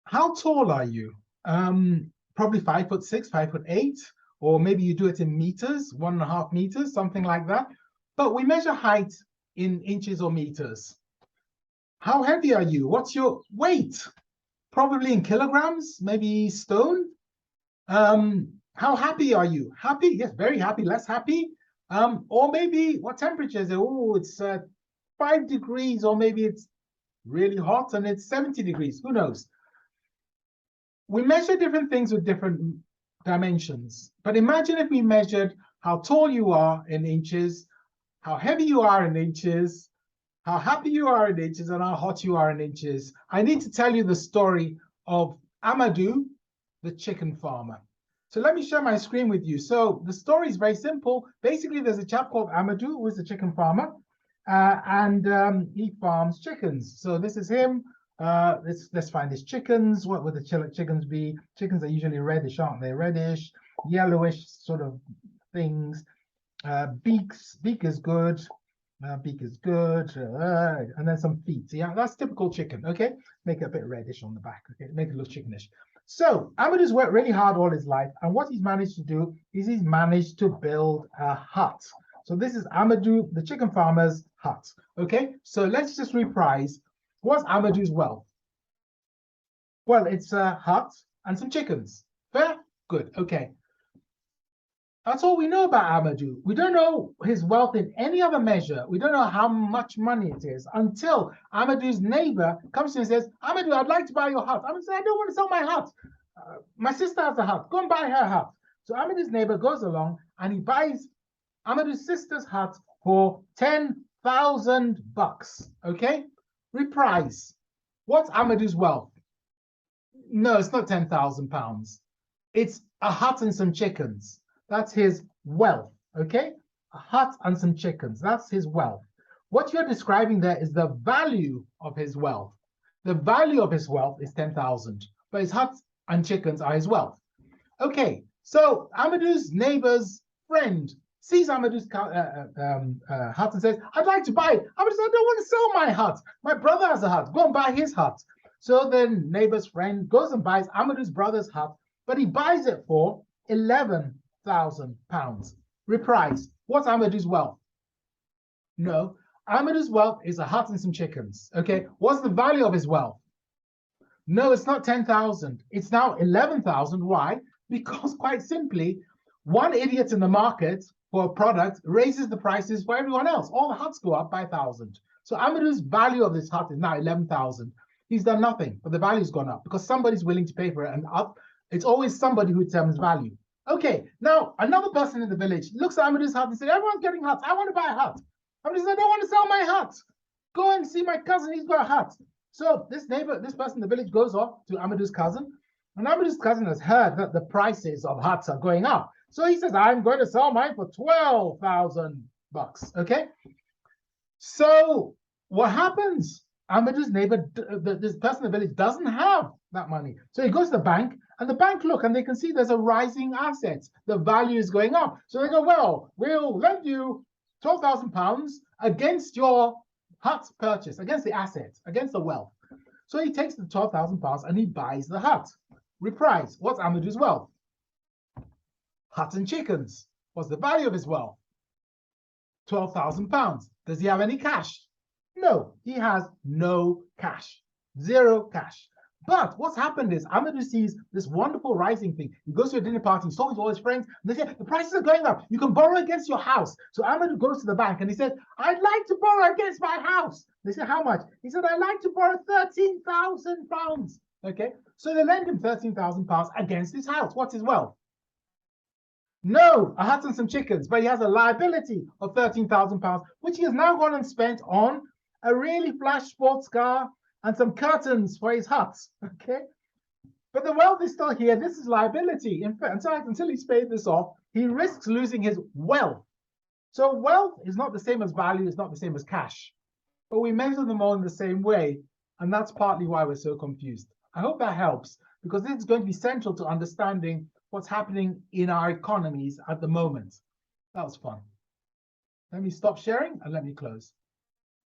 how tall are you? Probably 5'6", 5'8", or maybe you do it in meters, 1.5 meters, something like that. But we measure height in inches or meters. How heavy are you? What's your weight? Probably in kilograms, maybe stone. How happy are you? Happy? Yes, very happy. Less happy? Or maybe what temperature is it? Oh, it's 5 degrees, or maybe it's really hot and it's 70 degrees. Who knows? We measure different things with different dimensions. But imagine if we measured how tall you are in inches, how heavy you are in inches, how happy you are in inches, and how hot you are in inches. I need to tell you the story of Amadou, the chicken farmer. So let me share my screen with you. So the story is very simple. Basically, there's a chap called Amadou, who is a chicken farmer, and he farms chickens. So this is him. Let's find his chickens. What would the chickens be? Chickens are usually reddish, aren't they? Reddish, yellowish sort of things. Beak is good. Beak is good. And then some feet. Yeah, that's typical chicken. Okay, make it a bit reddish on the back. Okay, make it look chickenish. So Amadou's worked really hard all his life, and what he's managed to do is he's managed to build a hut. So this is Amadou, the chicken farmer's hut. Okay, so let's just reprise. What's Amadou's wealth? Well, it's a hut and some chickens. Fair? Good. Okay. That's all we know about Amadou. We don't know his wealth in any other measure. We don't know how much money it is until Amadou's neighbor comes to him and says, Amadou, I'd like to buy your hut. Amadou says, I don't want to sell my hut. My sister has a hut. Go and buy her hut. So Amadou's neighbor goes along and he buys Amadou's sister's hut for 10,000 bucks. Okay? Reprise. What's Amadou's wealth? No, it's not 10,000 pounds. It's a hut and some chickens. That's his wealth, okay? A hut and some chickens. That's his wealth. What you're describing there is the value of his wealth. The value of his wealth is 10,000, but his hut and chickens are his wealth. Okay, so Amadou's neighbor's friend sees Amadou's hut and says, I'd like to buy it. Amadou says, I don't want to sell my hut. My brother has a hut. Go and buy his hut. So then neighbor's friend goes and buys Amadou's brother's hut, but he buys it for 11,000 pounds. Reprise. What's Amadou's wealth? No, Amadou's wealth is a hut and some chickens. Okay, what's the value of his wealth? No, it's not 10,000. It's now 11,000. Why? Because quite simply, one idiot in the market for a product raises the prices for everyone else. All the huts go up by 1,000. So Amadou's value of this hut is now 11,000. He's done nothing, but the value's gone up because somebody's willing to pay for it, and up. It's always somebody who determines value. Okay, now another person in the village looks at Amadou's hut and says, everyone's getting huts. I want to buy a hut. Amadou says, I don't want to sell my hut. Go and see my cousin. He's got a hut. So this person in the village goes off to Amadou's cousin, and Amadou's cousin has heard that the prices of huts are going up. So he says, I'm going to sell mine for 12,000 bucks. Okay. So what happens? Amadou's neighbor, this person in the village, doesn't have that money. So he goes to the bank, and the bank look, and they can see there's a rising asset. The value is going up. So they go, well, we'll lend you 12,000 pounds against your hut purchase, against the asset, against the wealth. So he takes the 12,000 pounds and he buys the hut. Reprise. What's Amadou's wealth? Hut and chickens. What's the value of his wealth? 12,000 pounds. Does he have any cash? No, he has no cash. Zero cash. But what's happened is Amadou sees this wonderful rising thing. He goes to a dinner party, he's talking to all his friends, and they say, the prices are going up. You can borrow against your house. So Amadou goes to the bank and he says, I'd like to borrow against my house. They say, how much? He said, I'd like to borrow 13,000 pounds. Okay, so they lend him 13,000 pounds against his house. What's his wealth? No, a hut and some chickens, but he has a liability of 13,000 pounds, which he has now gone and spent on a really flash sports car and some curtains for his hut. Okay, but the wealth is still here. This is liability. In fact, until he's paid this off, he risks losing his wealth. So wealth is not the same as value. It's not the same as cash, but we measure them all in the same way, and that's partly why we're so confused. I hope that helps, because this is going to be central to understanding what's happening in our economies at the moment. That was fun. Let me stop sharing and let me close.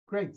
Great.